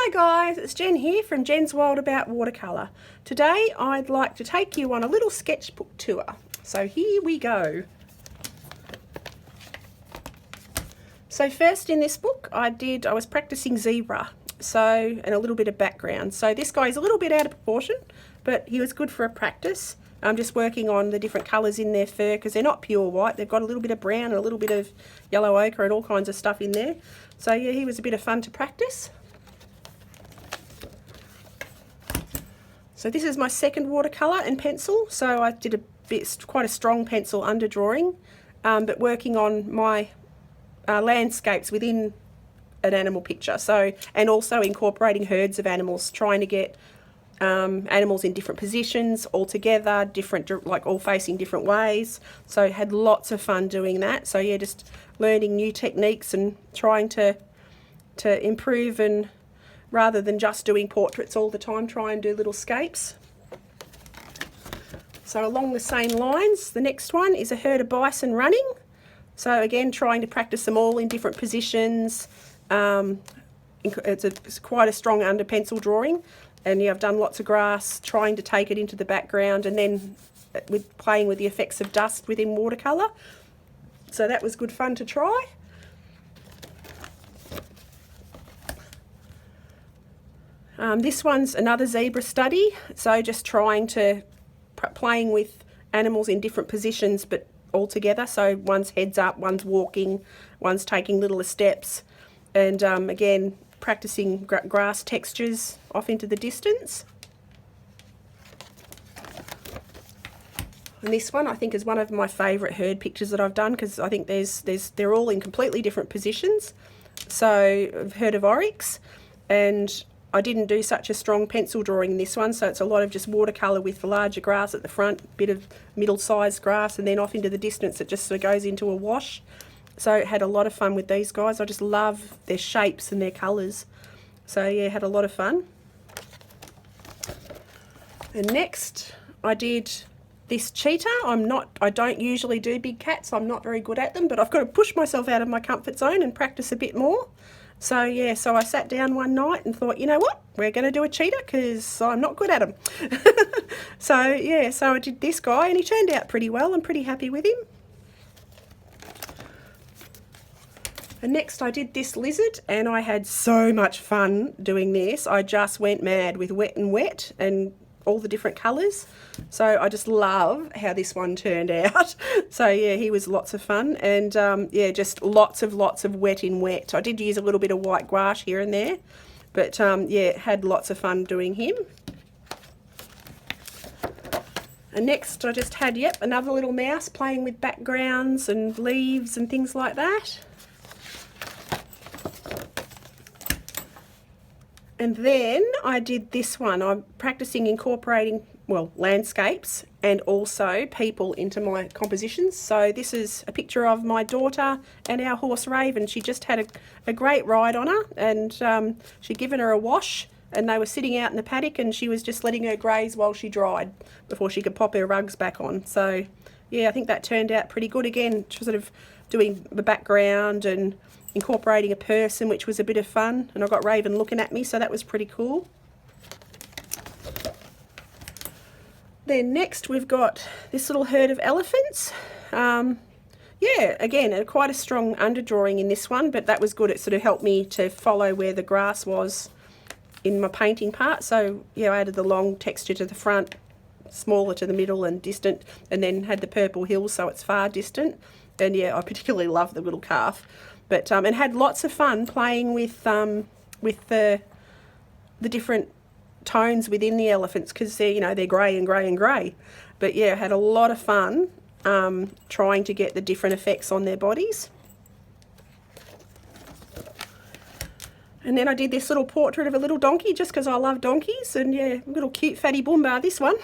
Hi guys, it's Jen here from Jen's World About Watercolour. Today I'd like to take you on a little sketchbook tour. So here we go. So first in this book I was practicing zebra, and a little bit of background. So this guy's a little bit out of proportion, but he was good for a practice. I'm just working on the different colours in their fur because they're not pure white. They've got a little bit of brown and a little bit of yellow ochre and all kinds of stuff in there. So yeah, he was a bit of fun to practice. So this is my second watercolour and pencil. So I did quite a strong pencil under drawing, but working on my landscapes within an animal picture. So, and also incorporating herds of animals, trying to get animals in different positions all together, different, like all facing different ways. So had lots of fun doing that. So yeah, just learning new techniques and trying to improve, and rather than just doing portraits all the time, try and do little scapes. So along the same lines, the next one is a herd of bison running. So again, trying to practice them all in different positions. It's quite a strong under pencil drawing, and yeah, I've done lots of grass, trying to take it into the background, and then playing with the effects of dust within watercolour. So that was good fun to try. This one's another zebra study, so just playing with animals in different positions but all together. So one's heads up, one's walking, one's taking little steps, and again practicing grass textures off into the distance. And this one I think is one of my favourite herd pictures that I've done, because I think they're all in completely different positions. So I've heard of oryx, and I didn't do such a strong pencil drawing in this one, so it's a lot of just watercolour with the larger grass at the front, bit of middle-sized grass, and then off into the distance it just sort of goes into a wash. So had a lot of fun with these guys. I just love their shapes and their colours. So yeah, had a lot of fun. And next I did this cheetah. I don't usually do big cats, I'm not very good at them, but I've got to push myself out of my comfort zone and practice a bit more. So yeah, so I sat down one night and thought, you know what, we're going to do a cheetah because I'm not good at them. So yeah, so I did this guy and he turned out pretty well. I'm pretty happy with him. And next I did this lizard, and I had so much fun doing this. I just went mad with wet and wet and all the different colours. So I just love how this one turned out. So yeah, he was lots of fun, and yeah, just lots of wet in wet. I did use a little bit of white gouache here and there, but yeah, had lots of fun doing him. And next I just had, yep, another little mouse playing with backgrounds and leaves and things like that. And then I did this one. I'm practicing incorporating, well, landscapes and also people into my compositions. So this is a picture of my daughter and our horse Raven. She just had a great ride on her, and she'd given her a wash, and they were sitting out in the paddock, and she was just letting her graze while she dried before she could pop her rugs back on. So yeah, I think that turned out pretty good. Again, sort of doing the background and incorporating a person, which was a bit of fun, and I got Raven looking at me, so that was pretty cool. Then next we've got this little herd of elephants. Yeah, again, quite a strong underdrawing in this one, but that was good. It sort of helped me to follow where the grass was in my painting part. So yeah, I added the long texture to the front, smaller to the middle and distant, and then had the purple hills so it's far distant. And yeah, I particularly love the little calf. But and had lots of fun playing with the different tones within the elephants, because they're grey and grey and grey. But yeah, had a lot of fun trying to get the different effects on their bodies. And then I did this little portrait of a little donkey, just because I love donkeys, and yeah, little cute fatty boomba, this one.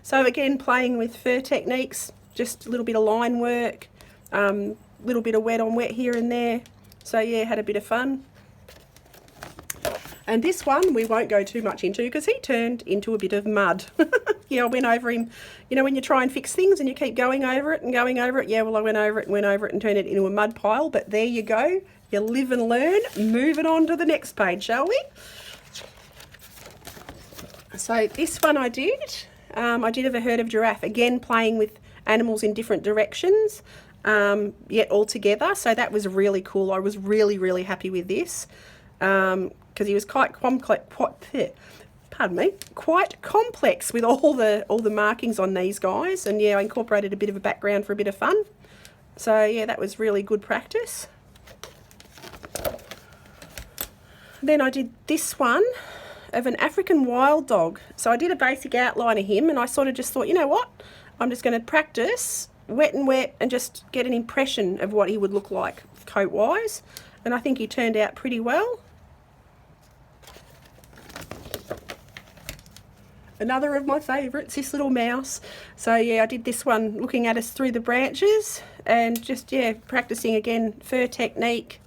So again, playing with fur techniques, just a little bit of line work, little bit of wet on wet here and there. So yeah, had a bit of fun. And this one we won't go too much into because he turned into a bit of mud. Yeah, I went over him. When you try and fix things and you keep going over it and going over it. Yeah, well, I went over it and turned it into a mud pile. But there you go. You live and learn. Moving on to the next page, shall we? So this one I did have a herd of giraffe, again playing with animals in different directions, yet all together. So that was really cool. I was really, really happy with this, because he was quite complex with all the markings on these guys. And yeah, I incorporated a bit of a background for a bit of fun. So yeah, that was really good practice. Then I did this one of an African wild dog. So I did a basic outline of him, and I sort of just thought, you know what, I'm just going to practice wet and just get an impression of what he would look like coat wise. And I think he turned out pretty well. Another of my favourites, this little mouse. So yeah, I did this one looking at us through the branches, and just, yeah, practicing again fur technique,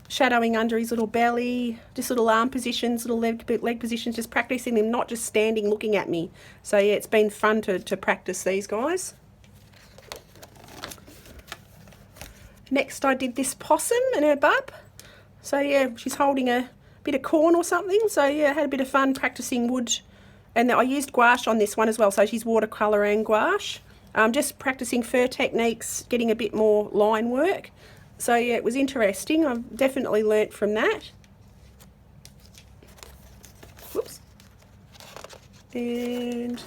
shadowing under his little belly, just little arm positions, little leg positions, just practicing them, not just standing looking at me. So yeah, it's been fun to practice these guys. Next I did this possum and her bub. So yeah, she's holding a bit of corn or something. So yeah, I had a bit of fun practicing wood, and I used gouache on this one as well. So she's watercolour and gouache. Just practicing fur techniques, getting a bit more line work. So yeah, it was interesting. I've definitely learnt from that. Whoops. And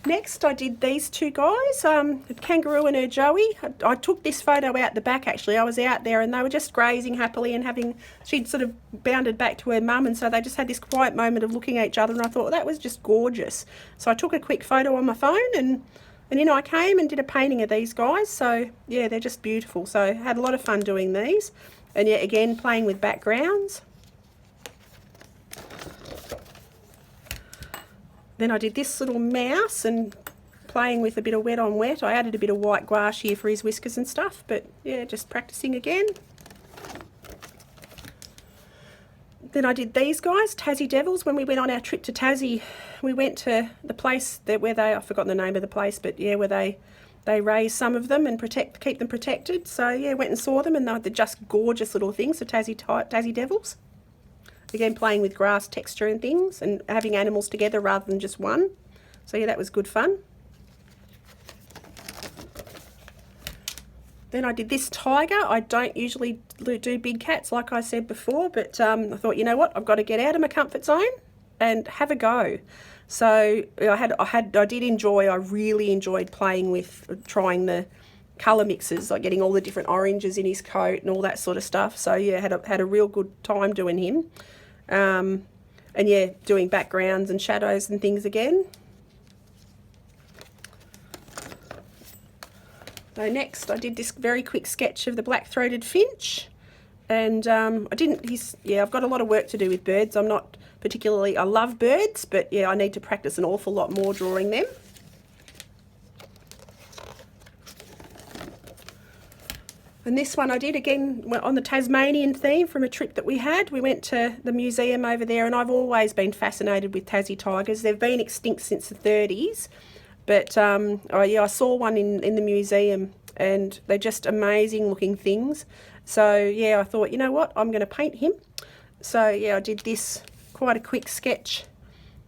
next I did these two guys, a kangaroo and her Joey. I took this photo out the back actually. I was out there and they were just grazing happily and she'd sort of bounded back to her mum, and so they just had this quiet moment of looking at each other, and I thought, well, that was just gorgeous. So I took a quick photo on my phone, and you know, I came and did a painting of these guys. So yeah, they're just beautiful. So I had a lot of fun doing these, and yeah, again playing with backgrounds. Then I did this little mouse and playing with a bit of wet on wet. I added a bit of white gouache here for his whiskers and stuff, but yeah, just practicing again. Then I did these guys, Tassie Devils. When we went on our trip to Tassie, we went to the place where I've forgotten the name of the place, but yeah, where they raise some of them and keep them protected. So yeah, went and saw them, and they're just gorgeous little things, the Tassie Devils. Again, playing with grass texture and things, and having animals together rather than just one. So yeah, that was good fun. Then I did this tiger. I don't usually do big cats like I said before, but I thought, you know what, I've got to get out of my comfort zone and have a go. So I really enjoyed playing with, trying the colour mixes, like getting all the different oranges in his coat and all that sort of stuff. So yeah, had a real good time doing him. And yeah, doing backgrounds and shadows and things again. So next I did this very quick sketch of the black-throated finch, and I've got a lot of work to do with birds. I love birds, but yeah, I need to practice an awful lot more drawing them. And this one I did again on the Tasmanian theme from a trip that we had. We went to the museum over there, and I've always been fascinated with Tassie tigers. They've been extinct since the 30s. But I saw one in the museum, and they're just amazing looking things. So yeah, I thought, you know what, I'm going to paint him. So yeah, I did this, quite a quick sketch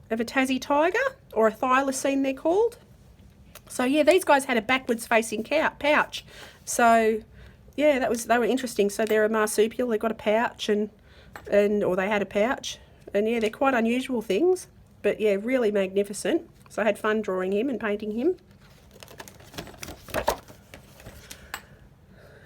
of a Tassie tiger, or a thylacine they're called. So yeah, these guys had a backwards facing pouch. So yeah, they were interesting. So they're a marsupial, they've got a pouch, or they had a pouch. And yeah, they're quite unusual things, but yeah, really magnificent. So I had fun drawing him and painting him.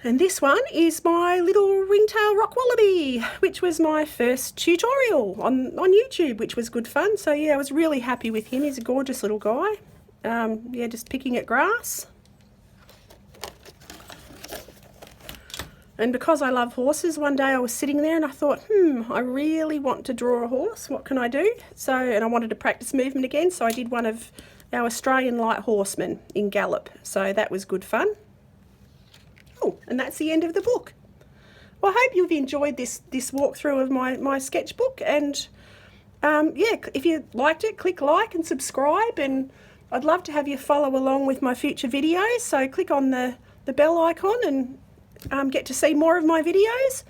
And this one is my little ringtail rock wallaby, which was my first tutorial on YouTube, which was good fun. So yeah, I was really happy with him. He's a gorgeous little guy. Yeah, just picking at grass. And because I love horses, one day I was sitting there and I thought, I really want to draw a horse. What can I do? And I wanted to practice movement again, so I did one of our Australian light horsemen in gallop. So that was good fun. Oh, and that's the end of the book. Well, I hope you've enjoyed this walkthrough of my sketchbook. And yeah, if you liked it, click like and subscribe. And I'd love to have you follow along with my future videos. So click on the bell icon and get to see more of my videos.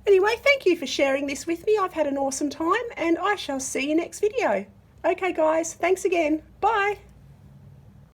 Anyway, thank you for sharing this with me. I've had an awesome time, and I shall see you next video. Okay guys, thanks again. Bye.